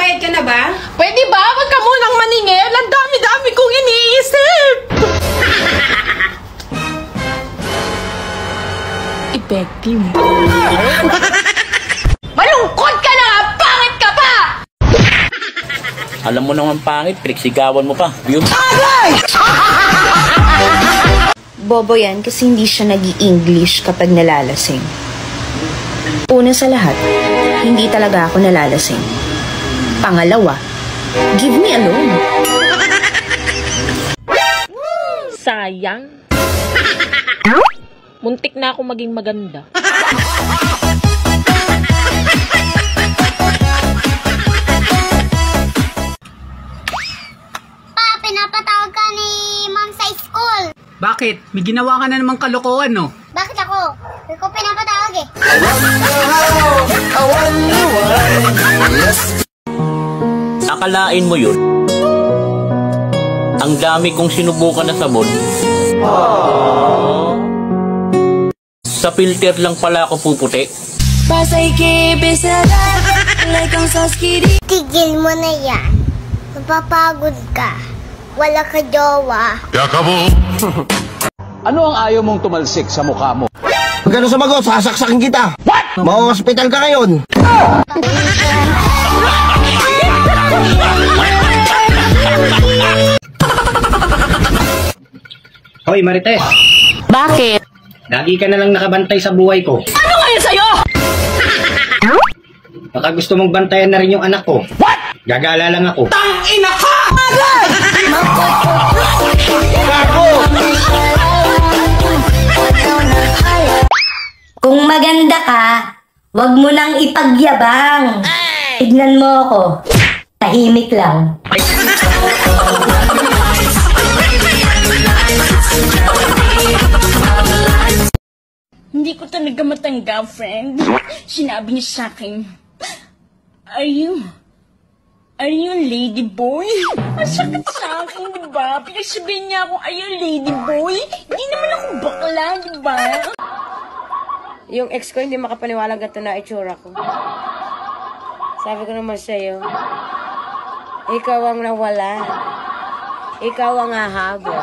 Nagbayad ka na ba? Pwede ba? Wag ka munang maningil. Ang dami-dami kong iniisip. Effective. Malungkot ka na! Pangit ka pa! Alam mo naman pangit, sigawan mo pa. Bobo yan kasi hindi siya nag-i-English kapag nalalasing. Una sa lahat, hindi talaga ako nalalasing. Pangalawa, give me alone. Sayang. Muntik na ako maging maganda. Pinapatawag ka ni ma'am sa school. Bakit? May ginawa ka na namang kalokohan, no? Bakit ako? Hindi ko pinapatawag eh. Akalain mo yun? Ang dami kong sinubukan na sabon. Sa filter lang pala ako puputi. Tigil mo na yan. Napapagod ka. Wala ka jowa. Ano ang ayaw mong tumalsik sa mukha mo? Pag ano sumagot, sasaksakin kita. What? Mau-hospital ka ngayon. Hoy, Marites. Bakit? Lagi ka na lang nakabantay sa buhay ko. Ano ngayon sa'yo? Baka gusto mong bantayan na rin yung anak ko. What? Gagala lang ako. Tangina ka! Kung maganda ka, wag mo nang ipagyabang. Tignan mo ako. Tahimik lang. Hindi ko talaga matanggap, friend. Sinabi niya sa akin, Are you lady boy? Ang sakit sa akin, di ba? Pinagsabihin niya ako, are you lady boy? Hindi naman ako bakla, di ba? Yung ex ko hindi makapaniwalang ganito na itsura ko. Sabi ko naman sa'yo, ikaw ang nawala. Ikaw ang hahabol.